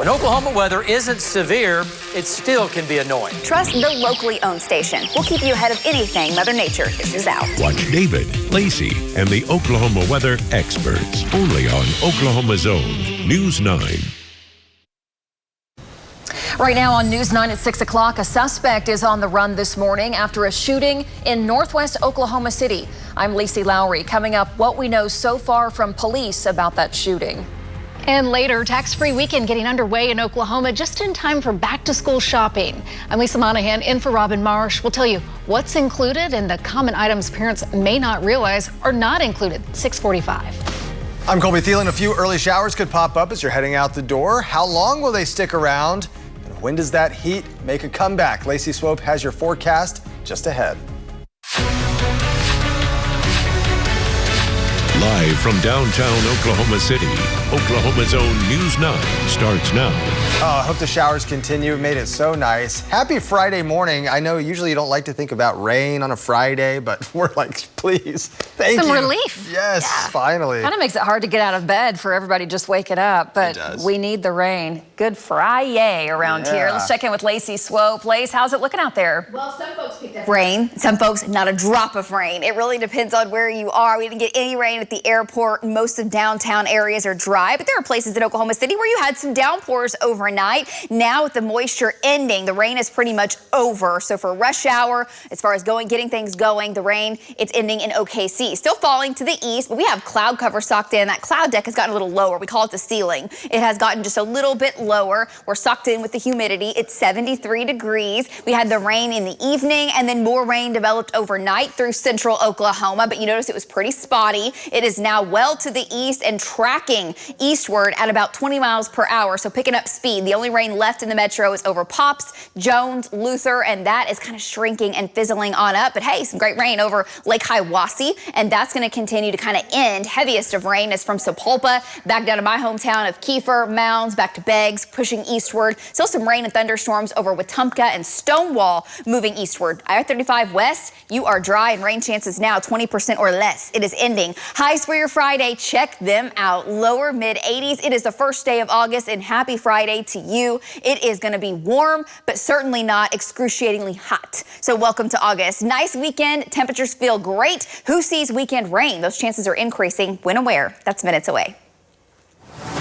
When Oklahoma weather isn't severe, it still can be annoying. Trust the locally owned station. We'll keep you ahead of anything Mother Nature dishes out. Watch David, Lacey, and the Oklahoma weather experts. Only on Oklahoma's own News 9. Right now on News 9 at 6 o'clock, a suspect is on the run this morning after a shooting in northwest Oklahoma City. I'm Lacie Lowery. Coming up, what we know so far from police about that shooting. And later, tax-free weekend getting underway in Oklahoma just in time for back-to-school shopping. I'm Lisa Monahan in for Robin Marsh. We'll tell you what's included and the common items parents may not realize are not included. 6:45. I'm Colby Thelen. A few early showers could pop up as you're heading out the door. How long will they stick around? And when does that heat make a comeback? Lacie Swope has your forecast just ahead. Live from downtown Oklahoma City, Oklahoma's own News 9 starts now. Oh, I hope the showers continue. It made it so nice. Happy Friday morning. I know usually you don't like to think about rain on a Friday, but we're like, please, thank you. Some relief. Yes, yeah. Finally. Kind of makes it hard to get out of bed for everybody just waking up, but we need the rain. Good Friday around here. Let's check in with Lacie Swope. Lace, how's it looking out there? Well, some folks picked up rain. Some folks, not a drop of rain. It really depends on where you are. We didn't get any rain at the airport. Most of downtown areas are dry, but there are places in Oklahoma City where you had some downpours overnight. Now with the moisture ending, the rain is pretty much over. So for rush hour, as far as getting things going, the rain, it's ending in OKC. Still falling to the east, but we have cloud cover socked in. That cloud deck has gotten a little lower. We call it the ceiling. It has gotten just a little bit lower. We're socked in with the humidity. It's 73 degrees. We had the rain in the evening, and then more rain developed overnight through central Oklahoma, but you notice it was pretty spotty. It is now well to the east and tracking eastward at about 20 miles per hour, so picking up speed. The only rain left in the metro is over Pops, Jones, Luther, and that is kind of shrinking and fizzling on up. But hey, some great rain over Lake Hiawassee, and that's going to continue to kind of end. Heaviest of rain is from Sapulpa back down to my hometown of Kiefer, Mounds, back to Beggs, pushing eastward. Still some rain and thunderstorms over Wetumpka and Stonewall moving eastward. I-35 west, you are dry and rain chances now 20% or less. It is ending. Highs for your Friday, check them out. Lower mid 80s. It is the first day of August, and happy Friday to you. It is going to be warm, but certainly not excruciatingly hot. So welcome to August. Nice weekend. Temperatures feel great. Who sees weekend rain? Those chances are increasing when aware. That's minutes away.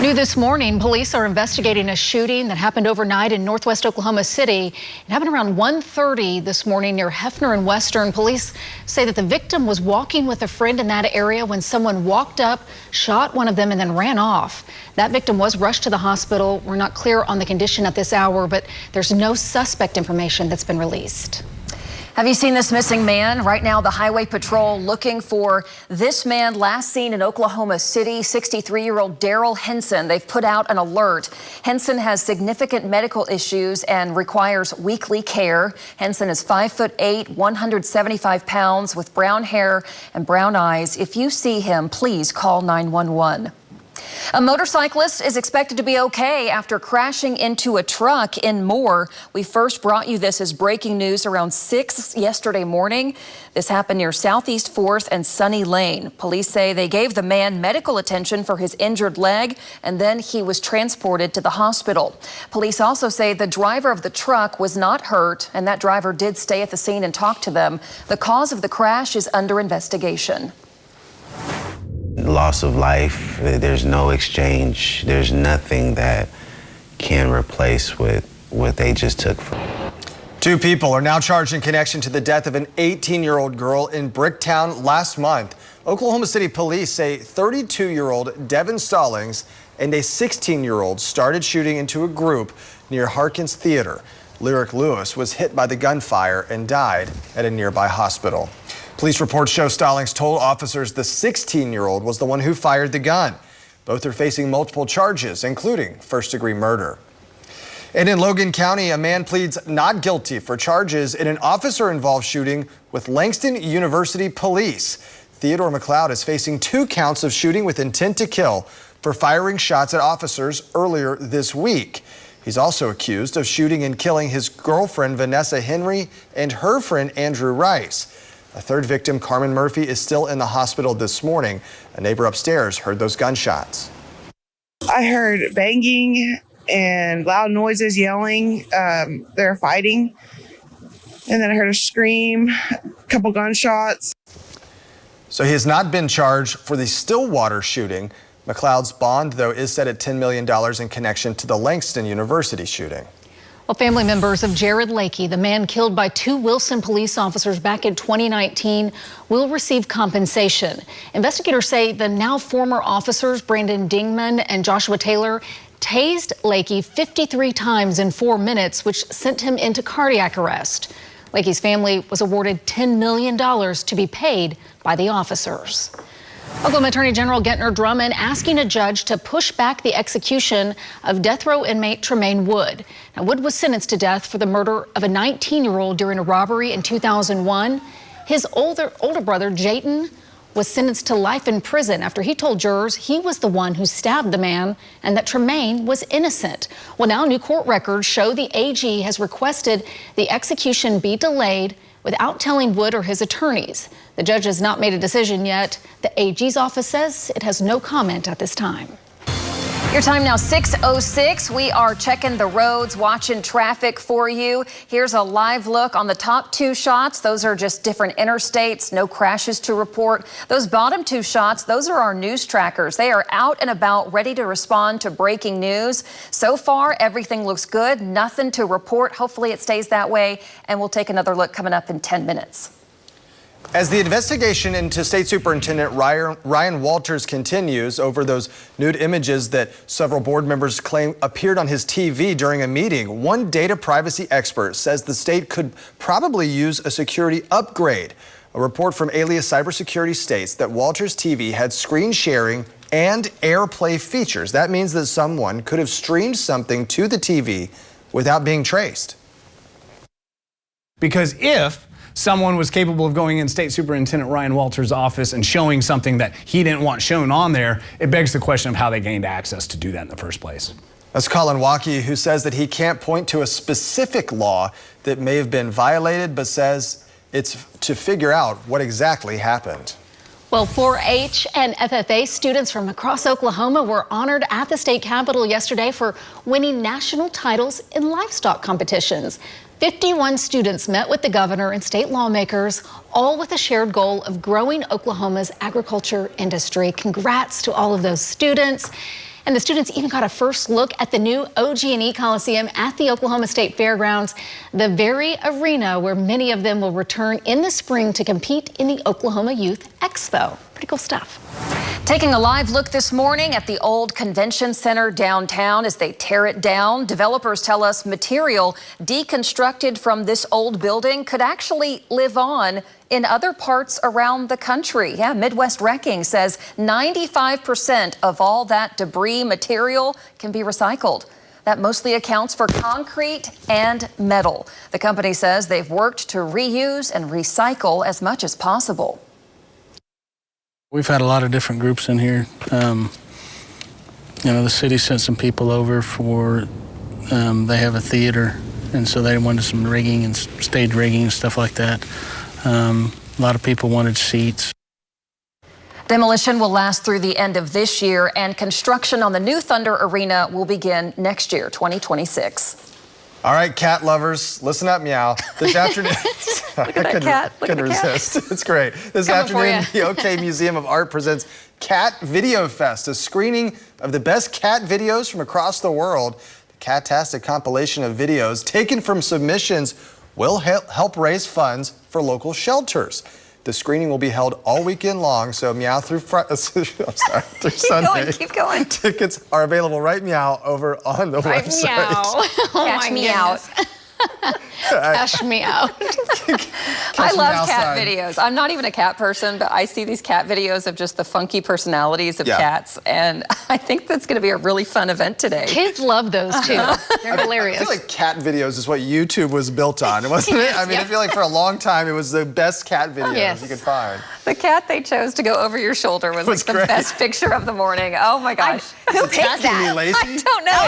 New this morning, police are investigating a shooting that happened overnight in northwest Oklahoma City. It happened around 1:30 this morning near Hefner and Western. Police say that the victim was walking with a friend in that area when someone walked up, shot one of them, and then ran off. That victim was rushed to the hospital. We're not clear on the condition at this hour, but there's no suspect information that's been released. Have you seen this missing man? Right now, the Highway Patrol looking for this man last seen in Oklahoma City, 63-year-old Daryl Henson. They've put out an alert. Henson has significant medical issues and requires weekly care. Henson is 5'8", 175 pounds with brown hair and brown eyes. If you see him, please call 911. A motorcyclist is expected to be okay after crashing into a truck in Moore. We first brought you this as breaking news around 6 yesterday morning. This happened near Southeast 4th and Sunny Lane. Police say they gave the man medical attention for his injured leg, and then he was transported to the hospital. Police also say the driver of the truck was not hurt, and that driver did stay at the scene and talk to them. The cause of the crash is under investigation. Loss of life, there's no exchange. There's nothing that can replace what they just took from me. 2 people are now charged in connection to the death of an 18-year-old girl in Bricktown last month. Oklahoma City police say 32-year-old Devin Stallings and a 16-year-old started shooting into a group near Harkins Theater. Lyric Lewis was hit by the gunfire and died at a nearby hospital. Police reports show Stallings told officers the 16-year-old was the one who fired the gun. Both are facing multiple charges, including first-degree murder. And in Logan County, a man pleads not guilty for charges in an officer-involved shooting with Langston University police. Theodore McLeod is facing 2 counts of shooting with intent to kill for firing shots at officers earlier this week. He's also accused of shooting and killing his girlfriend, Vanessa Henry, and her friend, Andrew Rice. A third victim, Carmen Murphy, is still in the hospital this morning. A neighbor upstairs heard those gunshots. I heard banging and loud noises, yelling. They're fighting. And then I heard a scream, a couple gunshots. So he has not been charged for the Stillwater shooting. McLeod's bond, though, is set at $10 million in connection to the Langston University shooting. Well, family members of Jared Lacie, the man killed by 2 Wilson police officers back in 2019, will receive compensation. Investigators say the now former officers, Brandon Dingman and Joshua Taylor, tased Lacie 53 times in 4 minutes, which sent him into cardiac arrest. Lacie's family was awarded $10 million to be paid by the officers. Oklahoma Attorney General Gentner Drummond asking a judge to push back the execution of death row inmate Tremaine Wood. Now, Wood was sentenced to death for the murder of a 19-year-old during a robbery in 2001. His older brother, Jayton, was sentenced to life in prison after he told jurors he was the one who stabbed the man and that Tremaine was innocent. Well, now new court records show the AG has requested the execution be delayed without telling Wood or his attorneys. The judge has not made a decision yet. The AG's office says it has no comment at this time. Your time now 6:06. We are checking the roads, watching traffic for you. Here's a live look on the top 2 shots. Those are just different interstates, no crashes to report. Those bottom 2 shots, those are our news trackers. They are out and about, ready to respond to breaking news. So far, everything looks good, nothing to report. Hopefully it stays that way, and we'll take another look coming up in 10 minutes. As the investigation into State Superintendent Ryan Walters continues over those nude images that several board members claim appeared on his TV during a meeting, one data privacy expert says the state could probably use a security upgrade. A report from Alias Cybersecurity states that Walters' TV had screen sharing and AirPlay features. That means that someone could have streamed something to the TV without being traced. Because if someone was capable of going in State Superintendent Ryan Walters' office and showing something that he didn't want shown on there, it begs the question of how they gained access to do that in the first place. That's Colin Waukee, who says that he can't point to a specific law that may have been violated, but says it's to figure out what exactly happened. Well, 4-H and FFA students from across Oklahoma were honored at the state capitol yesterday for winning national titles in livestock competitions. 51 students met with the governor and state lawmakers, all with a shared goal of growing Oklahoma's agriculture industry. Congrats to all of those students. And the students even got a first look at the new OG&E Coliseum at the Oklahoma State Fairgrounds, the very arena where many of them will return in the spring to compete in the Oklahoma Youth Expo. Pretty cool stuff. Taking a live look this morning at the old convention center downtown as they tear it down. Developers tell us material deconstructed from this old building could actually live on in other parts around the country. Yeah, Midwest Wrecking says 95% of all that debris material can be recycled. That mostly accounts for concrete and metal. The company says they've worked to reuse and recycle as much as possible. We've had a lot of different groups in here. The city sent some people over for, they have a theater, and so they wanted some rigging and stage rigging and stuff like that. A lot of people wanted seats. Demolition will last through the end of this year, and construction on the new Thunder Arena will begin next year, 2026. All right, cat lovers, listen up, meow. This afternoon, Look at that cat. Look at the resist. cat. It's great. This afternoon, the OK Museum of Art presents Cat Video Fest, a screening of the best cat videos from across the world. The Catastic compilation of videos taken from submissions will help raise funds for local shelters. The screening will be held all weekend long, so meow through through Sunday. Keep going. Tickets are available right meow over on the website. Meow. Catch me out. Cash me out. I love cat videos. I'm not even a cat person, but I see these cat videos of just the funky personalities of cats, and I think that's going to be a really fun event today. Kids love those too. They're hilarious. I feel like cat videos is what YouTube was built on, wasn't it? I mean, I feel like for a long time it was the best cat videos you could find. The cat they chose to go over your shoulder was like the best picture of the morning. Oh my gosh. Who picked that? Lacey? I don't know.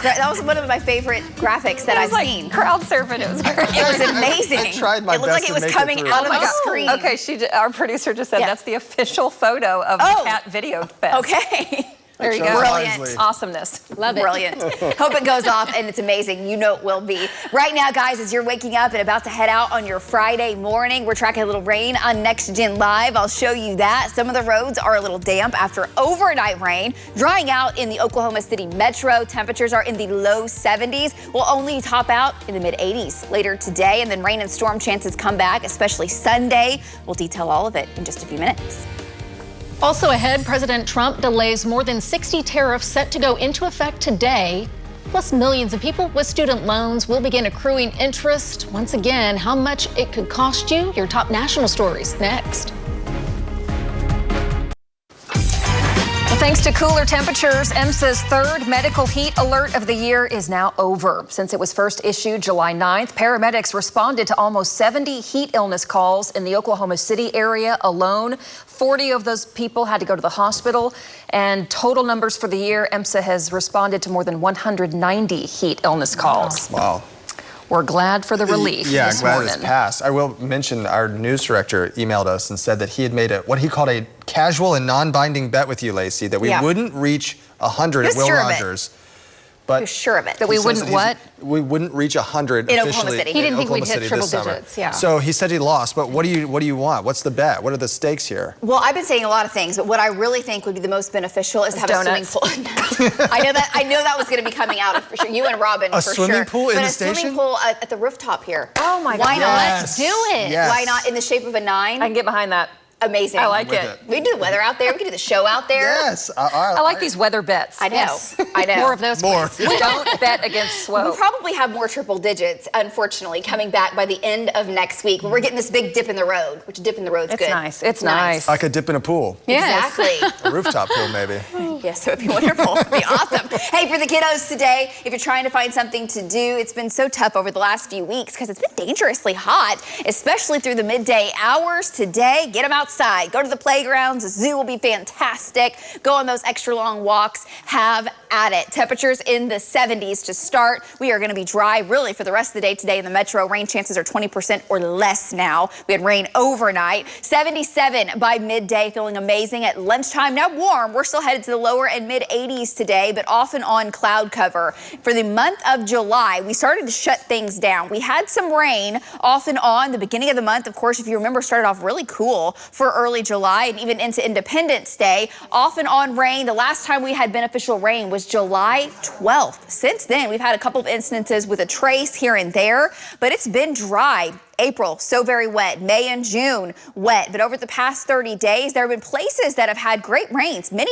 That was one of my favorite graphics that I've seen. Crowd surfing. It was great. It was amazing. I tried my it looked best like it to was make coming through. out of the screen. Okay, our producer just said that's the official photo of the cat video fest. Okay. There you Chose go. Brilliant. wisely. Awesomeness. Love it. Brilliant. Hope it goes off and it's amazing. You know it will be. Right now, guys, as you're waking up and about to head out on your Friday morning, we're tracking a little rain on Next Gen Live. I'll show you that. Some of the roads are a little damp after overnight rain. Drying out in the Oklahoma City metro. Temperatures are in the low 70s. We'll only top out in the mid 80s later today, and then rain and storm chances come back, especially Sunday. We'll detail all of it in just a few minutes. Also ahead, President Trump delays more than 60 tariffs set to go into effect today. Plus, millions of people with student loans will begin accruing interest. Once again, how much it could cost you. Your top national stories next. Thanks to cooler temperatures, EMSA's third medical heat alert of the year is now over. Since it was first issued July 9th, paramedics responded to almost 70 heat illness calls in the Oklahoma City area alone. 40 of those people had to go to the hospital. And total numbers for the year, EMSA has responded to more than 190 heat illness calls. Wow. We're glad for the relief this glad morning. it's passed. I will mention our news director emailed us and said that he had made what he called a casual and non-binding bet with you, Lacey, that we wouldn't reach 100 at Will Rogers. But you're sure of it. That we wouldn't what? We wouldn't reach 100 in officially. Oklahoma City. He didn't think we'd Oklahoma hit City triple this summer. digits, yeah. So he said he lost, but what do you want? What's the bet? What are the stakes here? Well, I've been saying a lot of things, but what I really think would be the most beneficial is to have donuts. a swimming pool. I know that was going to be coming out for sure. You and Robin for sure. A swimming pool in but the a station? swimming pool at the rooftop here. Oh my God. Why not? Let's do it. Yes. Why not in the shape of a 9? I can get behind that. Amazing. I like with it. We can do the weather out there. We can do the show out there. Yes. I like these weather bets. I know. Yes. I know. More of those. More. please. Don't bet against Swope. We'll probably have more triple digits, unfortunately, coming back by the end of next week. But we're getting this big dip in the road, which dip in the road's It's good. nice. It's nice. Like a dip in a pool. Yes. Exactly. A rooftop pool, maybe. Yes, it would be wonderful. It'd be awesome. Hey, for the kiddos today, if you're trying to find something to do, it's been so tough over the last few weeks because it's been dangerously hot, especially through the midday hours. Today, get them outside. Go to the playgrounds. The zoo will be fantastic. Go on those extra long walks. Have at it. Temperatures in the 70s to start. We are going to be dry really for the rest of the day today in the metro. Rain chances are 20% or less now. We had rain overnight. 77 by midday, feeling amazing at lunchtime. Now warm. We're still headed to the lower and mid 80s today, but off and on cloud cover. For the month of July, we started to shut things down. We had some rain off and on the beginning of the month. Of course, if you remember, started off really cool for early July and even into Independence Day. Off and on rain. The last time we had beneficial rain was July 12th. Since then, we've had a couple of instances with a trace here and there, but it's been dry. April, so very wet. May and June, wet. But over the past 30 days, there have been places that have had great rains. Many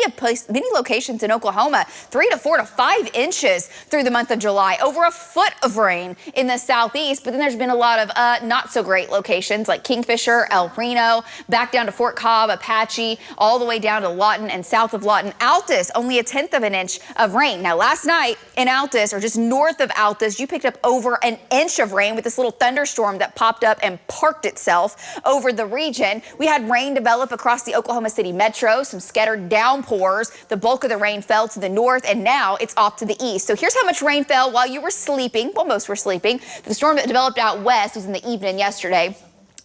locations in Oklahoma, 3 to 4 to 5 inches through the month of July. Over a foot of rain in the southeast. But then there's been a lot of not so great locations like Kingfisher, El Reno, back down to Fort Cobb, Apache, all the way down to Lawton and south of Lawton. Altus, only 1/10 of an inch of rain. Now, last night in Altus, or just north of Altus, you picked up over an inch of rain with this little thunderstorm that popped up and parked itself over the region. We had rain develop across the Oklahoma City metro, some scattered downpours. The bulk of the rain fell to the north, and now it's off to the east. So here's how much rain fell while you were sleeping. Well, most were sleeping. The storm that developed out west was in the evening yesterday.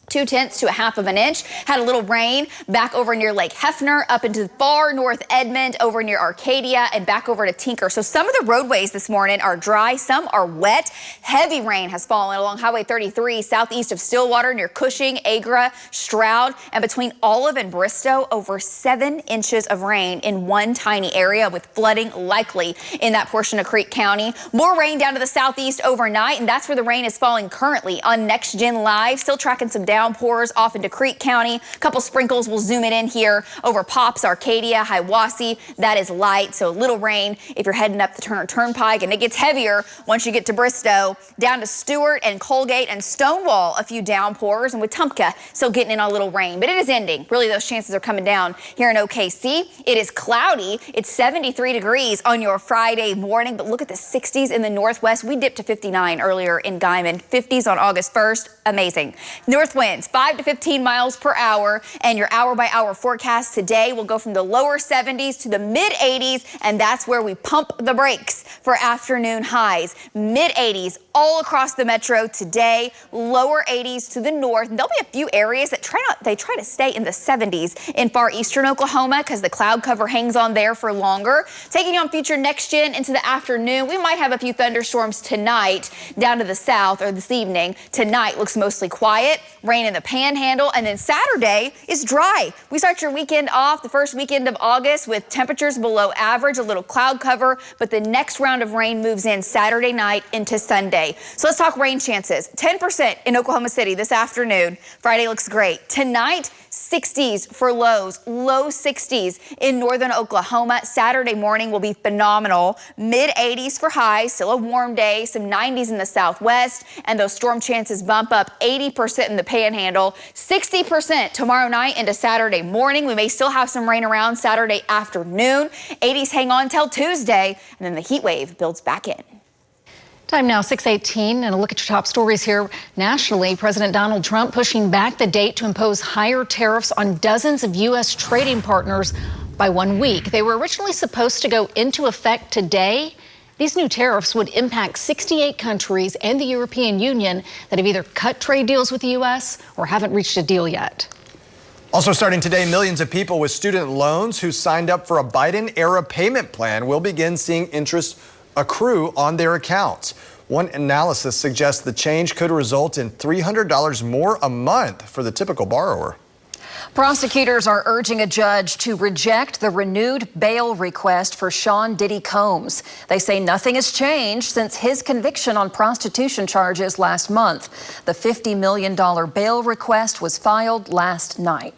2/10 to 1/2 of an inch. Had a little rain back over near Lake Hefner, up into far north Edmond, over near Arcadia, and back over to Tinker. So some of the roadways this morning are dry, some are wet. Heavy rain has fallen along Highway 33, southeast of Stillwater, near Cushing, Agra, Stroud, and between Olive and Bristow, over 7 inches of rain in one tiny area, with flooding likely in that portion of Creek County. More rain down to the southeast overnight, and that's where the rain is falling currently on Next Gen Live. Still tracking some downpours off into Creek County. A couple sprinkles. We'll zoom it in here over Pops, Arcadia, Hiwassee. That is light, so little rain if you're heading up the Turner Turnpike, and it gets heavier once you get to Bristow. Down to Stewart and Colgate and Stonewall, a few downpours, and Wetumpka still getting in a little rain, but it is ending. Really, those chances are coming down here in OKC. It is cloudy. It's 73 degrees on your Friday morning, but look at the 60s in the northwest. We dipped to 59 earlier in Guyman. 50s on August 1st. Amazing. North wind winds, 5 to 15 miles per hour. And your hour-by-hour forecast today will go from the lower 70s to the mid-80s, and that's where we pump the brakes for afternoon highs. Mid-80s all across the metro today, lower 80s to the north. And there'll be a few areas that try to stay in the 70s in far eastern Oklahoma because the cloud cover hangs on there for longer. Taking you on future next gen into the afternoon, we might have a few thunderstorms tonight down to the south, or this evening. Tonight looks mostly quiet, rain in the panhandle, and then Saturday is dry. We start your weekend off, the first weekend of August, with temperatures below average, a little cloud cover, but the next round of rain moves in Saturday night into Sunday. So let's talk rain chances. 10% in Oklahoma City this afternoon. Friday looks great. Tonight, 60s for lows, low 60s in northern Oklahoma. Saturday morning will be phenomenal. Mid-80s for highs, still a warm day, some 90s in the southwest, and those storm chances bump up 80% in the panhandle, 60% tomorrow night into Saturday morning. We may still have some rain around Saturday afternoon. 80s hang on till Tuesday, and then the heat wave builds back in. Time now 6:18, and a look at your top stories here. Nationally, President Donald Trump pushing back the date to impose higher tariffs on dozens of U.S. trading partners by 1 week. They were originally supposed to go into effect today. These new tariffs would impact 68 countries and the European Union that have either cut trade deals with the U.S. or haven't reached a deal yet. Also starting today, millions of people with student loans who signed up for a Biden-era payment plan will begin seeing interest accrue on their accounts. One analysis suggests the change could result in $300 more a month for the typical borrower. Prosecutors are urging a judge to reject the renewed bail request for Sean Diddy Combs. They say nothing has changed since his conviction on prostitution charges last month. The $50 million bail request was filed last night.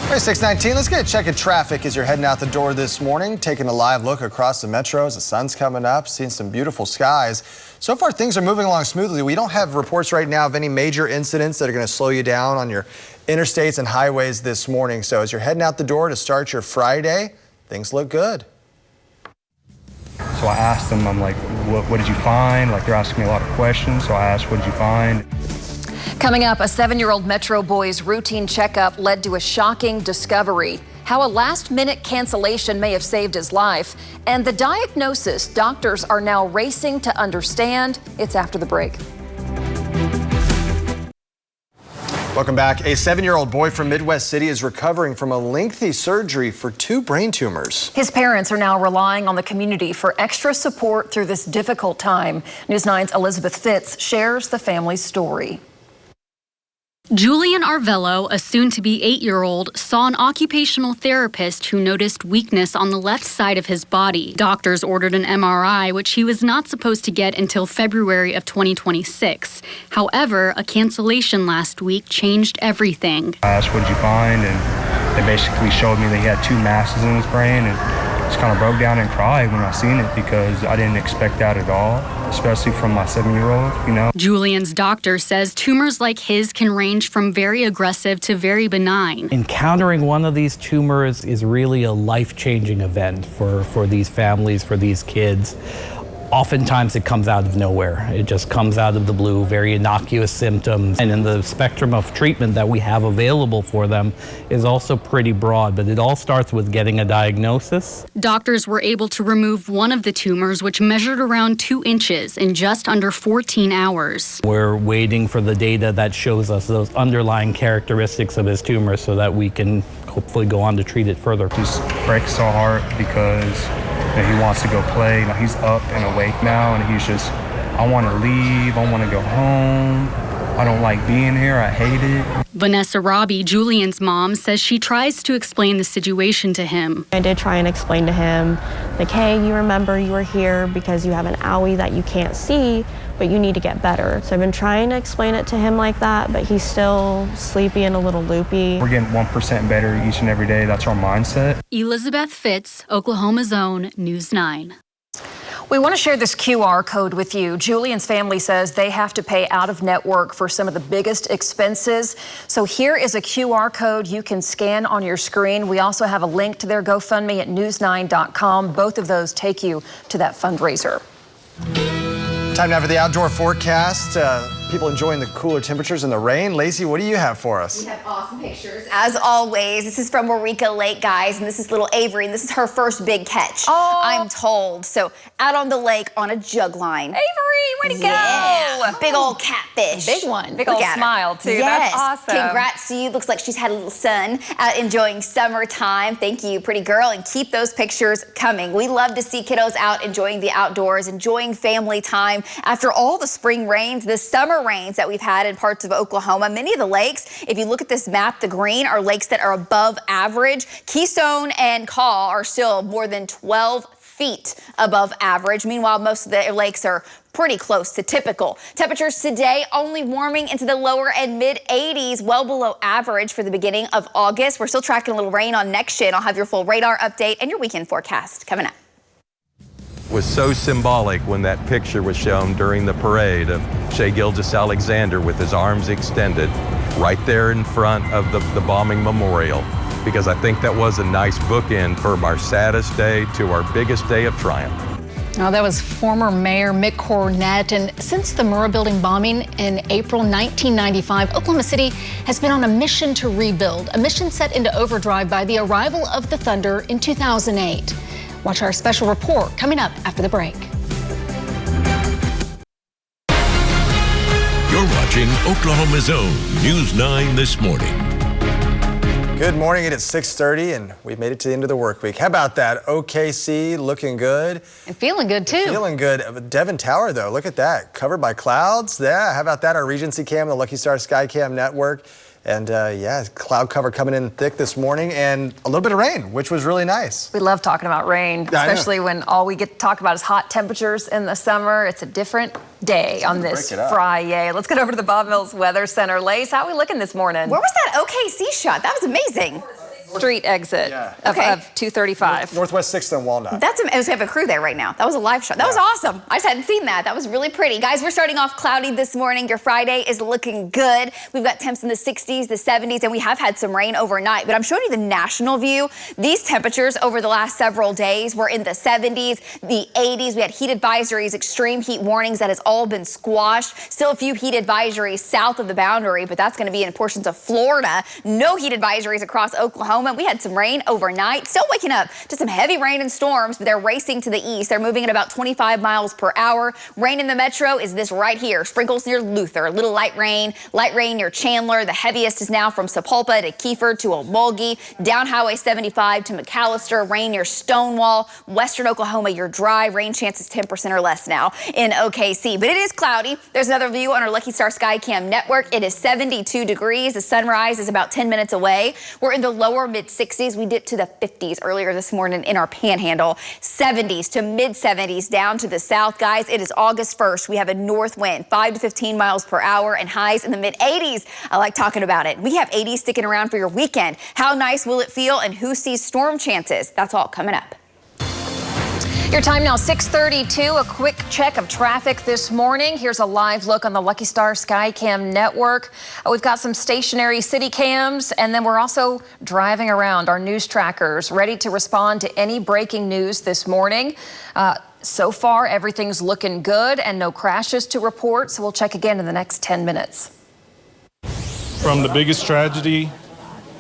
All right, 6:19, let's get a check of traffic as you're heading out the door this morning. Taking a live look across the metro as the sun's coming up, seeing some beautiful skies. So far, things are moving along smoothly. We don't have reports right now of any major incidents that are going to slow you down on your interstates and highways this morning. So as you're heading out the door to start your Friday, things look good. So I asked them, I'm like, what did you find? Like, they're asking me a lot of questions. So I asked, what did you find? Coming up, a 7-year-old Metro boy's routine checkup led to a shocking discovery. How a last-minute cancellation may have saved his life. And the diagnosis doctors are now racing to understand. It's after the break. Welcome back. A 7-year-old boy from Midwest City is recovering from a lengthy surgery for 2 brain tumors. His parents are now relying on the community for extra support through this difficult time. News 9's Elizabeth Fitz shares the family's story. Julian Arvello, a soon-to-be 8-year-old, saw an occupational therapist who noticed weakness on the left side of his body. Doctors ordered an MRI, which he was not supposed to get until February of 2026. However, a cancellation last week changed everything. I asked, what did you find? And they basically showed me that he had 2 masses in his brain, and just kind of broke down and cried when I seen it because I didn't expect that at all, especially from my 7-year-old, you know. Julian's doctor says tumors like his can range from very aggressive to very benign. Encountering one of these tumors is really a life-changing event for these families, for these kids. Oftentimes it comes out of nowhere. It just comes out of the blue, very innocuous symptoms. And in the spectrum of treatment that we have available for them is also pretty broad, but it all starts with getting a diagnosis. Doctors were able to remove one of the tumors, which measured around 2 inches in just under 14 hours. We're waiting for the data that shows us those underlying characteristics of his tumor so that we can hopefully go on to treat it further. Just breaks our heart because he wants to go play. He's up and awake now, and he's just, I want to leave. I want to go home. I don't like being here. I hate it. Vanessa Robbie, Julian's mom, says she tries to explain the situation to him. I did try and explain to him, like, hey, you remember you were here because you have an owie that you can't see, but you need to get better. So I've been trying to explain it to him like that, but he's still sleepy and a little loopy. We're getting 1% better each and every day. That's our mindset. Elizabeth Fitz, Oklahoma's own News 9. We want to share this QR code with you. Julian's family says they have to pay out of network for some of the biggest expenses. So here is a QR code you can scan on your screen. We also have a link to their GoFundMe at news9.com. Both of those take you to that fundraiser. Time now for the outdoor forecast. people enjoying the cooler temperatures and the rain. Lacey, what do you have for us? We have awesome pictures. As always, this is from Waurika Lake, guys, and this is little Avery, and this is her first big catch, I'm told. So out on the lake on a jug line. Avery, way to go! Big old catfish. Big one. Big old smile, too. Yes. That's awesome. Congrats to you. Looks like she's had a little sun out enjoying summertime. Thank you, pretty girl, and keep those pictures coming. We love to see kiddos out enjoying the outdoors, enjoying family time. After all the spring rains, the summer rains that we've had in parts of Oklahoma, many of the lakes, if you look at this map, the green are lakes that are above average. Keystone and Kaw are still more than 12 feet above average. Meanwhile, most of the lakes are pretty close to typical. Temperatures today only warming into the lower and mid 80s, well below average for the beginning of August. We're still tracking a little rain on next year. I'll have your full radar update and your weekend forecast coming up. Was so symbolic when that picture was shown during the parade of Shea Gilgeous-Alexander with his arms extended right there in front of the bombing memorial, because I think that was a nice bookend from our saddest day to our biggest day of triumph. Oh, that was former Mayor Mick Cornett. And since the Murrah Building bombing in April 1995, Oklahoma City has been on a mission to rebuild, a mission set into overdrive by the arrival of the Thunder in 2008. Watch our special report coming up after the break. You're watching Oklahoma's own News 9 this morning. Good morning. It is 6:30, and we've made it to the end of the work week. How about that? OKC looking good. And feeling good, too. Feeling good. Devon Tower, though, look at that. Covered by clouds. Yeah, how about that? Our Regency Cam, the Lucky Star Sky Cam network. And yeah, cloud cover coming in thick this morning and a little bit of rain, which was really nice. We love talking about rain, especially when all we get to talk about is hot temperatures in the summer. It's a different day on this Friday. Let's get over to the Bob Mills Weather Center. Lace, how are we looking this morning? Where was that OKC shot? That was amazing. Street exit of 235. Northwest 6th and Walnut. That's amazing. We have a crew there right now. That was a live shot. That was awesome. I just hadn't seen that. That was really pretty. Guys, we're starting off cloudy this morning. Your Friday is looking good. We've got temps in the 60s, the 70s, and we have had some rain overnight. But I'm showing you the national view. These temperatures over the last several days were in the 70s, the 80s. We had heat advisories, extreme heat warnings. That has all been squashed. Still a few heat advisories south of the boundary, but that's going to be in portions of Florida. No heat advisories across Oklahoma. We had some rain overnight, still waking up to some heavy rain and storms, but they're racing to the east. They're moving at about 25 miles per hour. Rain in the metro is this right here. Sprinkles near Luther, a little light rain near Chandler. The heaviest is now from Sapulpa to Kiefer to Omulgee, down Highway 75 to McAllister. Rain near Stonewall. Western Oklahoma, you're dry. Rain chances 10% or less now in OKC, but it is cloudy. There's another view on our Lucky Star Sky Cam network. It is 72 degrees. The sunrise is about 10 minutes away. We're in the lower mid-60s. We dipped to the 50s earlier this morning in our panhandle. 70s to mid-70s down to the south. Guys, it is August 1st. We have a north wind, 5 to 15 miles per hour, and highs in the mid-80s. I like talking about it. We have 80s sticking around for your weekend. How nice will it feel, and who sees storm chances? That's all coming up. Your time now, 6:32. A quick check of traffic this morning. Here's a live look on the Lucky Star Sky Cam network. We've got some stationary city cams, and then we're also driving around our news trackers, ready to respond to any breaking news this morning. So far, everything's looking good and no crashes to report, so we'll check again in the next 10 minutes. From the biggest tragedy,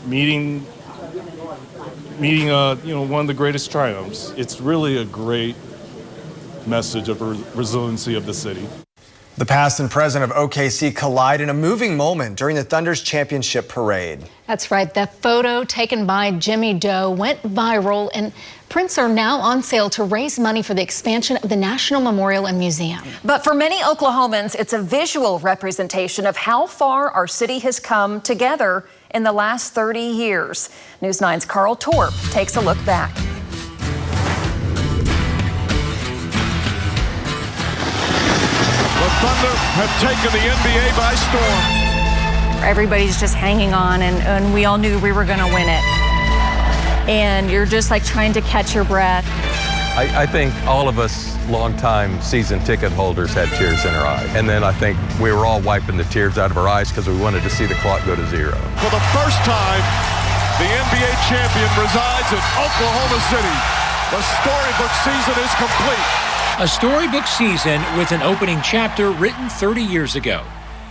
meeting one of the greatest triumphs. It's really a great message of resiliency of the city. The past and present of OKC collide in a moving moment during the Thunder's championship parade. That's right. That photo taken by Jimmy Doe went viral, and prints are now on sale to raise money for the expansion of the National Memorial and Museum. But for many Oklahomans, it's a visual representation of how far our city has come together in the last 30 years. News 9's Carl Torp takes a look back. The Thunder have taken the NBA by storm. Everybody's just hanging on, and we all knew we were going to win it. And you're just like trying to catch your breath. I think all of us longtime season ticket holders had tears in our eyes. And then I think we were all wiping the tears out of our eyes because we wanted to see the clock go to zero. For the first time, the NBA champion resides in Oklahoma City. The storybook season is complete. A storybook season with an opening chapter written 30 years ago.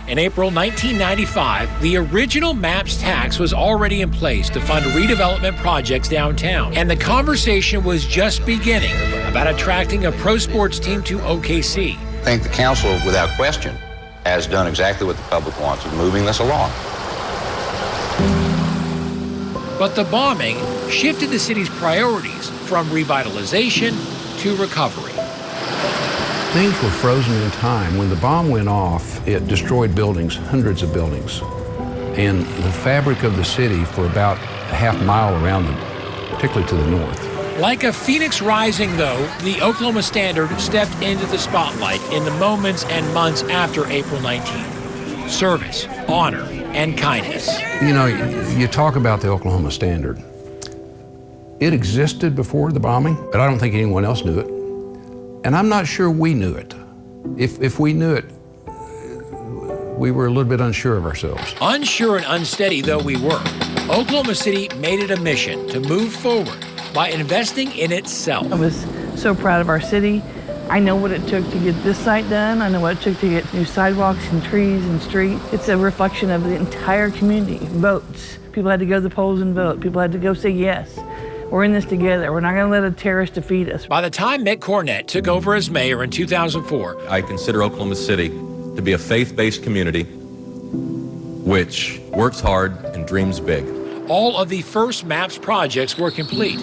In April 1995, the original MAPS tax was already in place to fund redevelopment projects downtown, and the conversation was just beginning about attracting a pro sports team to OKC. I think the council, without question, has done exactly what the public wants, of moving this along. But the bombing shifted the city's priorities from revitalization to recovery. Things were frozen in time. When the bomb went off, it destroyed buildings, hundreds of buildings. And the fabric of the city for about a half mile around it, particularly to the north. Like a phoenix rising, though, the Oklahoma Standard stepped into the spotlight in the moments and months after April 19th. Service, honor, and kindness. You know, you talk about the Oklahoma Standard. It existed before the bombing, but I don't think anyone else knew it. And I'm not sure we knew it. If we knew it, we were a little bit unsure of ourselves. Unsure and unsteady though we were, Oklahoma City made it a mission to move forward by investing in itself. I was so proud of our city. I know what it took to get this site done. I know what it took to get new sidewalks and trees and streets. It's a reflection of the entire community. Votes. People had to go to the polls and vote. People had to go say yes. We're in this together. We're not going to let a terrorist defeat us. By the time Mick Cornett took over as mayor in 2004, I consider Oklahoma City to be a faith-based community which works hard and dreams big. all of the first MAPS projects were complete.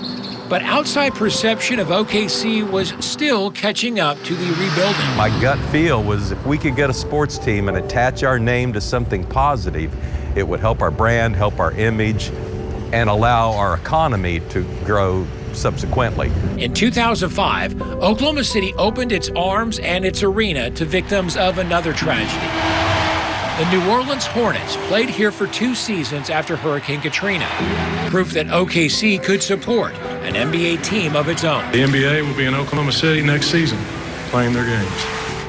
But outside perception of OKC was still catching up to the rebuilding. My gut feel was if we could get a sports team and attach our name to something positive, it would help our brand, help our image, and allow our economy to grow subsequently. In 2005, Oklahoma City opened its arms and its arena to victims of another tragedy. The New Orleans Hornets played here for 2 seasons after Hurricane Katrina, proof that OKC could support an NBA team of its own. The NBA will be in Oklahoma City next season, playing their games.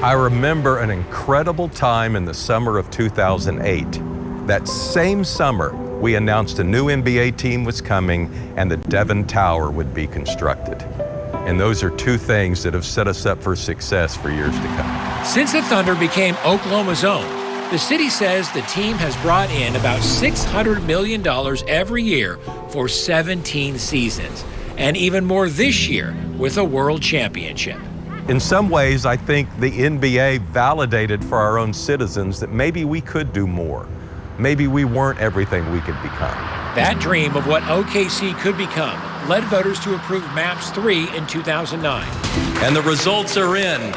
I remember an incredible time in the summer of 2008. That same summer, we announced a new NBA team was coming and the Devon Tower would be constructed. And those are 2 things that have set us up for success for years to come. Since the Thunder became Oklahoma's own, the city says the team has brought in about $600 million every year for 17 seasons, and even more this year with a world championship. In some ways, I think the NBA validated for our own citizens that maybe we could do more. Maybe we weren't everything we could become. That dream of what OKC could become led voters to approve MAPS 3 in 2009. And the results are in.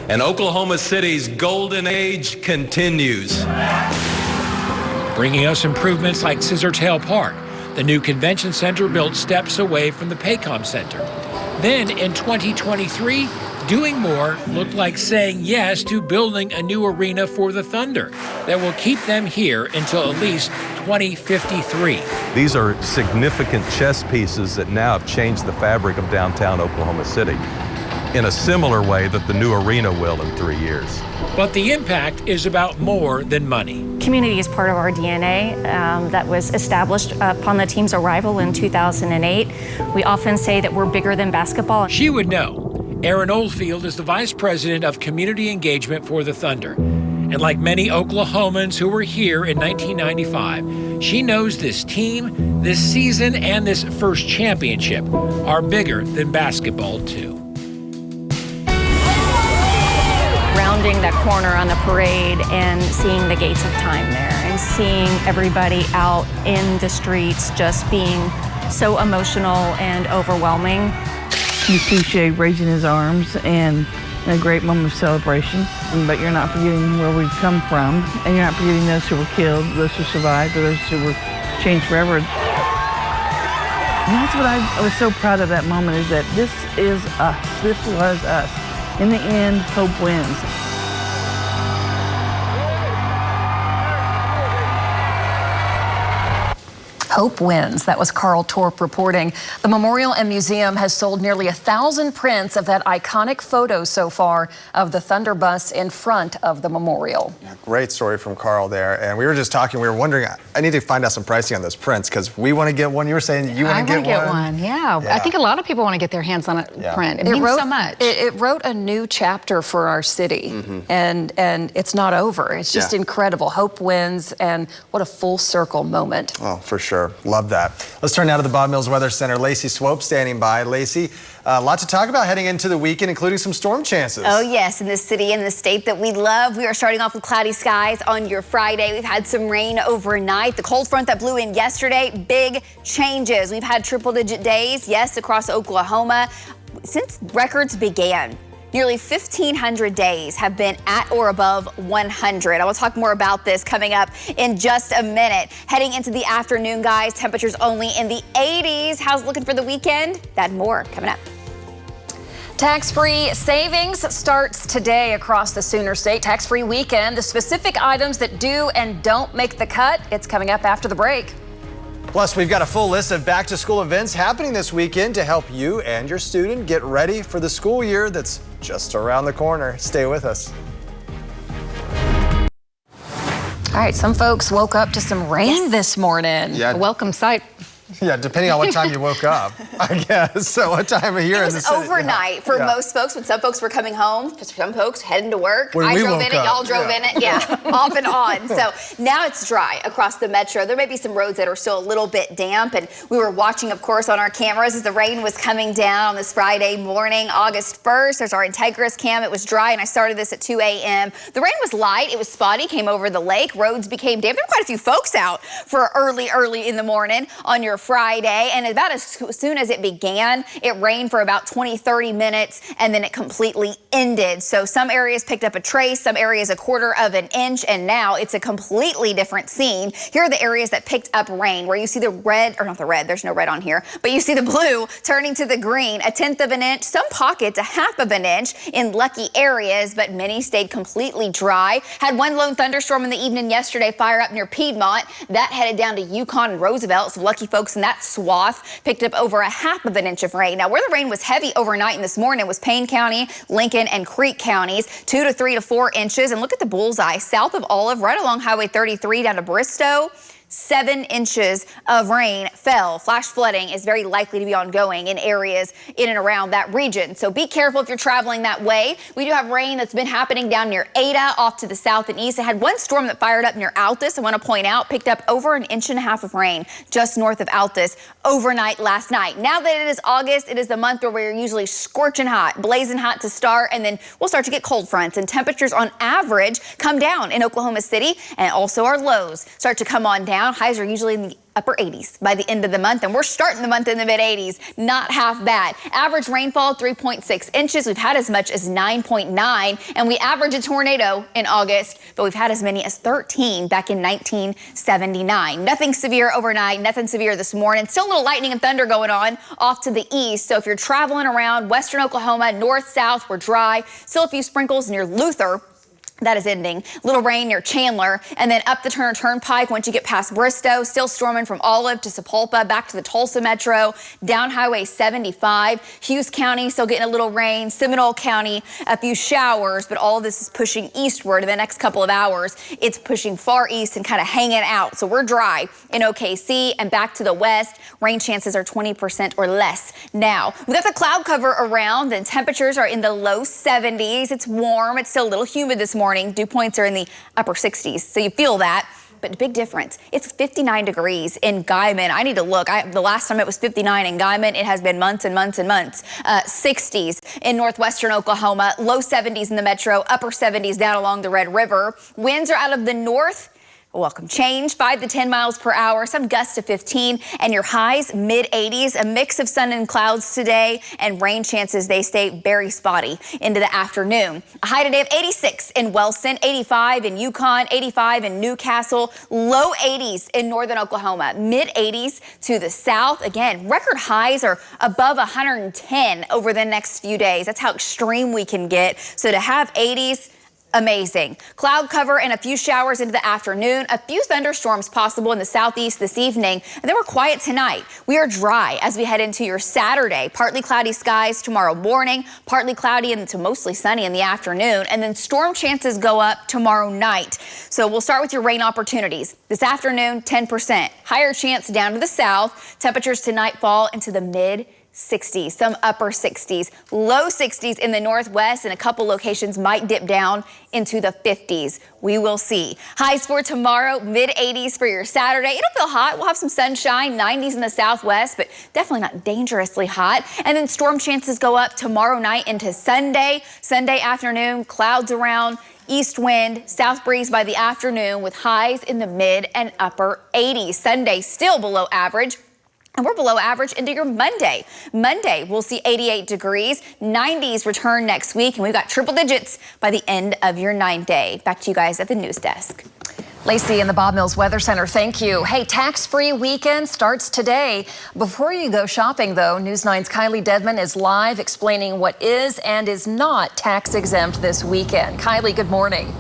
And Oklahoma City's golden age continues. Bringing us improvements like Scissortail Park. The new convention center built steps away from the Paycom Center. Then in 2023, doing more looked like saying yes to building a new arena for the Thunder that will keep them here until at least 2053. These are significant chess pieces that now have changed the fabric of downtown Oklahoma City in a similar way that the new arena will in 3 years. But the impact is about more than money. Community is part of our DNA that was established upon the team's arrival in 2008. We often say that we're bigger than basketball. She would know. Erin Oldfield is the Vice President of Community Engagement for the Thunder. And like many Oklahomans who were here in 1995, she knows this team, this season, and this first championship are bigger than basketball, too. Rounding that corner on the parade and seeing the gates of time there and seeing everybody out in the streets just being so emotional and overwhelming. You see Shay raising his arms and a great moment of celebration, but you're not forgetting where we've come from, and you're not forgetting those who were killed, those who survived, or those who were changed forever. And that's what I was so proud of that moment, is that this is us. This was us. In the end, hope wins. Hope wins. That was Carl Torp reporting. The memorial and museum has sold nearly 1,000 prints of that iconic photo so far of the Thunder bus in front of the memorial. Yeah, great story from Carl there. And we were just talking, we were wondering, I need to find out some pricing on those prints because we want to get one. You were saying you want to get one. Yeah. I think a lot of people want to get their hands on a print. It means so much. It wrote a new chapter for our city, and it's not over. It's just incredible. Hope wins, and what a full circle moment. Oh, for sure. Love that. Let's turn now to the Bob Mills Weather Center. Lacie Swope standing by. Lacie, lots to talk about heading into the weekend, including some storm chances. Oh, yes, in the city and the state that we love. We are starting off with cloudy skies on your Friday. We've had some rain overnight. The cold front that blew in yesterday, big changes. We've had triple-digit days, yes, across Oklahoma since records began. Nearly 1,500 days have been at or above 100. I will talk more about this coming up in just a minute. Heading into the afternoon, guys, temperatures only in the 80s. How's it looking for the weekend? That and more coming up. Tax-free savings starts today across the Sooner State. Tax-free weekend. The specific items that do and don't make the cut. It's coming up after the break. Plus, we've got a full list of back-to-school events happening this weekend to help you and your student get ready for the school year that's just around the corner. Stay with us. All right, some folks woke up to some rain this morning. Yeah. A welcome sight. Yeah, depending on what time you woke up, I guess. So what time of year it in the was city? overnight for most folks. When some folks were coming home, for some folks heading to work. When I we drove woke in it, up, y'all drove in it. Yeah, off and on. So now it's dry across the metro. There may be some roads that are still a little bit damp. And we were watching, of course, on our cameras as the rain was coming down on this Friday morning, August 1st. There's our Integris cam. It was dry, and I started this at 2 a.m. The rain was light. It was spotty, came over the lake. Roads became damp. There were quite a few folks out for early in the morning on your Friday. And about as soon as it began, it rained for about 20-30 minutes, and then it completely ended. So some areas picked up a trace, some areas 1/4 of an inch, and now it's a completely different scene. Here are the areas that picked up rain, where you see the red, or not the red, there's no red on here, but you see the blue turning to the green, 1/10 of an inch, some pockets 1/2 of an inch in lucky areas, but many stayed completely dry. Had one lone thunderstorm in the evening yesterday fire up near Piedmont. That headed down to Yukon and Roosevelt. Some lucky folks in that swath picked up over 1/2 of an inch of rain. Now, where the rain was heavy overnight and this morning was Payne County, Lincoln, and Creek counties, 2 to 3 to 4 inches. And look at the bullseye south of Olive, right along Highway 33 down to Bristow. 7 inches of rain fell. Flash flooding is very likely to be ongoing in areas in and around that region. So be careful if you're traveling that way. We do have rain that's been happening down near Ada, off to the south and east. I had one storm that fired up near Altus. I want to point out, picked up over 1.5 inches of rain just north of Altus overnight last night. Now that it is August, it is the month where we're usually scorching hot, blazing hot to start, and then we'll start to get cold fronts, and temperatures on average come down in Oklahoma City, and also our lows start to come on down. Highs are usually in the upper 80s by the end of the month, and we're starting the month in the mid 80s. Not half bad. Average rainfall 3.6 inches. We've had as much as 9.9, and we average a tornado in August, but we've had as many as 13 back in 1979. Nothing severe overnight, nothing severe this morning. Still a little lightning and thunder going on off to the east. So if you're traveling around western Oklahoma, north, south, we're dry. Still a few sprinkles near Luther. That is ending. Little rain near Chandler, and then up the Turner Turnpike once you get past Bristow. Still storming from Olive to Sapulpa, back to the Tulsa Metro, down Highway 75. Hughes County still getting a little rain. Seminole County, a few showers, but all of this is pushing eastward in the next couple of hours. It's pushing far east and kind of hanging out. So we're dry in OKC and back to the west. Rain chances are 20% or less. Now, we've got the cloud cover around, and temperatures are in the low 70s. It's warm. It's still a little humid this morning. Dew points are in the upper 60s, so you feel that. But a big difference. It's 59 degrees in Guyman. I need to look. The last time it was 59 in Guyman, it has been months and months and months. 60s in northwestern Oklahoma, low 70s in the metro, upper 70s down along the Red River. Winds are out of the north. Welcome change, 5 to 10 miles per hour, some gusts to 15, and your highs mid-80s, a mix of sun and clouds today, and rain chances, they stay very spotty into the afternoon. A high today of 86 in Wellston, 85 in Yukon, 85 in Newcastle, low 80s in northern Oklahoma, mid-80s to the south. Again, record highs are above 110 over the next few days. That's how extreme we can get. So to have 80s, amazing. Cloud cover and a few showers into the afternoon. A few thunderstorms possible in the southeast this evening. And then we're quiet tonight. We are dry as we head into your Saturday. Partly cloudy skies tomorrow morning. Partly cloudy into mostly sunny in the afternoon. And then storm chances go up tomorrow night. So we'll start with your rain opportunities. This afternoon, 10%. Higher chance down to the south. Temperatures tonight fall into the mid-60s, some upper 60s, low 60s in the northwest, and a couple locations might dip down into the 50s. We will see. Highs for tomorrow, mid-80s for your Saturday. It'll feel hot. We'll have some sunshine, 90s in the southwest, but definitely not dangerously hot. And then storm chances go up tomorrow night into Sunday. Sunday afternoon, clouds around. East wind, south breeze by the afternoon with highs in the mid and upper 80s. Sunday still below average. And we're below average into your Monday. Monday, we'll see 88 degrees. 90s return next week. And we've got triple digits by the end of your 9-day. Back to you guys at the news desk. Lacey in the Bob Mills Weather Center, thank you. Hey, tax-free weekend starts today. Before you go shopping, though, News 9's Kylie Dedman is live explaining what is and is not tax-exempt this weekend. Kylie, good morning.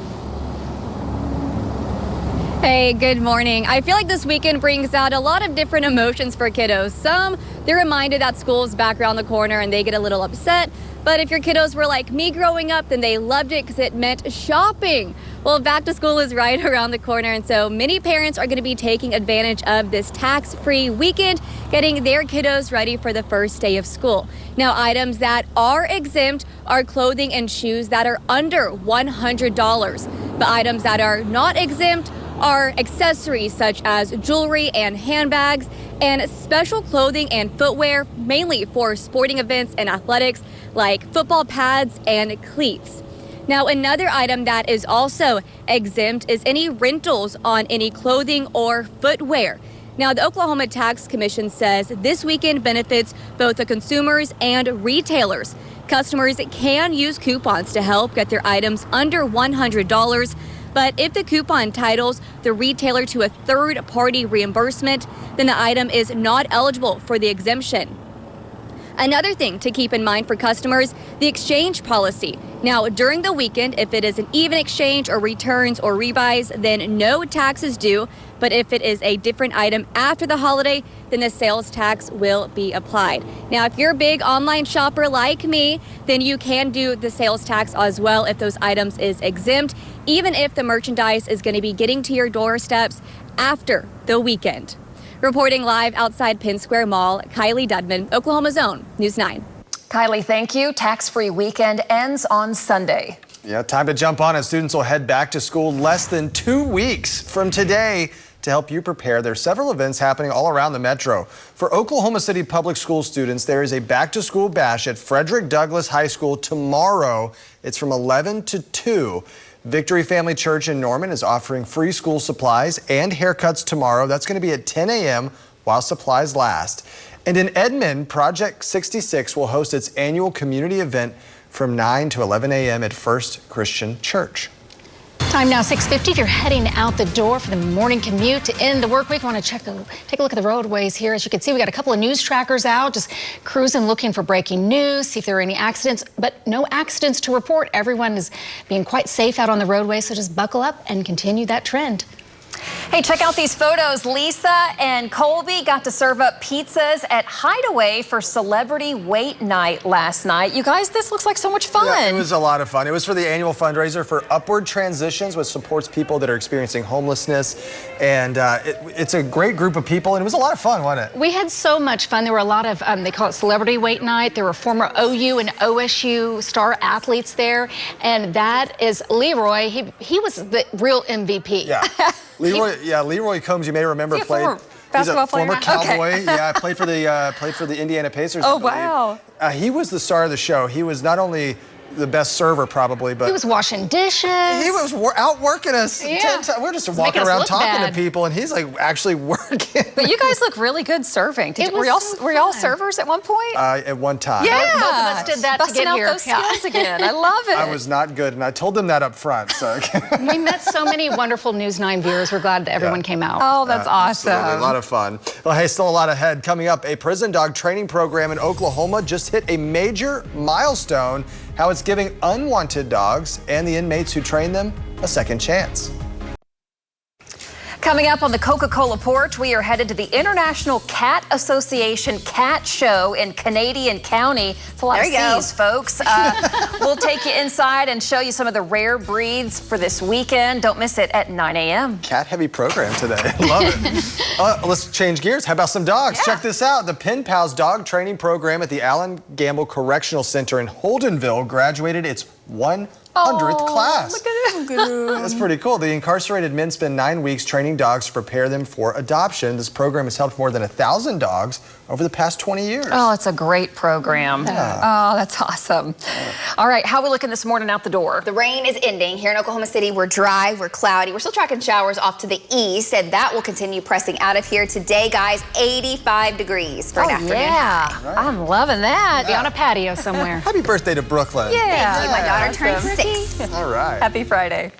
Hey, good morning. I feel like this weekend brings out a lot of different emotions for kiddos. Some, they're reminded that school's back around the corner and they get a little upset. But if your kiddos were like me growing up, then they loved it because it meant shopping. Well, back to school is right around the corner, and so many parents are going to be taking advantage of this tax-free weekend, getting their kiddos ready for the first day of school. Now, items that are exempt are clothing and shoes that are under $100. The items that are not exempt are accessories such as jewelry and handbags, and special clothing and footwear, mainly for sporting events and athletics like football pads and cleats. Now, another item that is also exempt is any rentals on any clothing or footwear. Now, the Oklahoma Tax Commission says this weekend benefits both the consumers and retailers. Customers can use coupons to help get their items under $100. But if the coupon entitles the retailer to a third-party reimbursement, then the item is not eligible for the exemption. Another thing to keep in mind for customers, the exchange policy. Now, during the weekend, if it is an even exchange or returns or rebuys, then no tax is due. But if it is a different item after the holiday, then the sales tax will be applied. Now, if you're a big online shopper like me, then you can do the sales tax as well if those items is exempt, even if the merchandise is going to be getting to your doorsteps after the weekend. Reporting live outside Penn Square Mall, Kylie Dedman, Oklahoma's own News 9. Kylie, thank you. Tax-free weekend ends on Sunday. Yeah, time to jump on as students will head back to school less than 2 weeks from today. To help you prepare, there's several events happening all around the metro. For Oklahoma City Public School students, there is a back-to-school bash at Frederick Douglass High School tomorrow. It's from 11 to 2. Victory Family Church in Norman is offering free school supplies and haircuts tomorrow. That's going to be at 10 a.m. while supplies last. And in Edmond, Project 66 will host its annual community event from 9 to 11 a.m. at First Christian Church. Time now, 6:50. If you're heading out the door for the morning commute to end the work week, I want to take a look at the roadways here. As you can see, we got a couple of news trackers out, just cruising, looking for breaking news, see if there are any accidents, but no accidents to report. Everyone is being quite safe out on the roadway, so just buckle up and continue that trend. Hey, check out these photos. Lisa and Colby got to serve up pizzas at Hideaway for Celebrity Wait Night last night. You guys, this looks like so much fun. Yeah, it was a lot of fun. It was for the annual fundraiser for Upward Transitions, which supports people that are experiencing homelessness. And it's a great group of people, and it was a lot of fun, wasn't it? We had so much fun. There were a lot of, they call it Celebrity Wait Night. There were former OU and OSU star athletes there. And that is Leroy. He was the real MVP. Yeah. Leroy Combs, you may remember, He's a former Cowboy. Okay. Yeah, played for the Indiana Pacers. Oh, wow. He was the star of the show. He was not only the best server probably, but he was washing dishes. He was out working us. Yeah. We're just walking around talking to people, and he's like actually working. But you guys look really good serving. Were y'all servers at one point? At one time. Yeah. Both of us did that Busting to get out here. Those skills again. I love it. I was not good, and I told them that up front. So we met so many wonderful News 9 viewers. We're glad that everyone came out. Oh, that's awesome. Absolutely. A lot of fun. Well, hey, still a lot ahead. Coming up, a prison dog training program in Oklahoma just hit a major milestone. how it's giving unwanted dogs and the inmates who train them a second chance. Coming up on the Coca-Cola porch, we are headed to the International Cat Association Cat Show in Canadian County. It's a lot of C's, folks. We'll take you inside and show you some of the rare breeds for this weekend. Don't miss it at 9 a.m. Cat-heavy program today. Love it. Let's change gears. How about some dogs? Check this out. The Pen Pals dog training program at the Allen Gamble Correctional Center in Holdenville graduated its 100th class. Look at him. That's pretty cool. The incarcerated men spend 9 weeks training dogs to prepare them for adoption. This program has helped more than 1,000 dogs over the past 20 years. Oh, it's a great program. Yeah. Oh, that's awesome. All right, how are we looking this morning out the door? The rain is ending. Here in Oklahoma City, we're dry, we're cloudy. We're still tracking showers off to the east, and that will continue pressing out of here today, guys. 85 degrees for an afternoon. Yeah, Right. I'm loving that. Be on a patio somewhere. Happy birthday to Brooklyn. Yeah. Thank you. My daughter turned awesome. 6. All right. Happy Friday.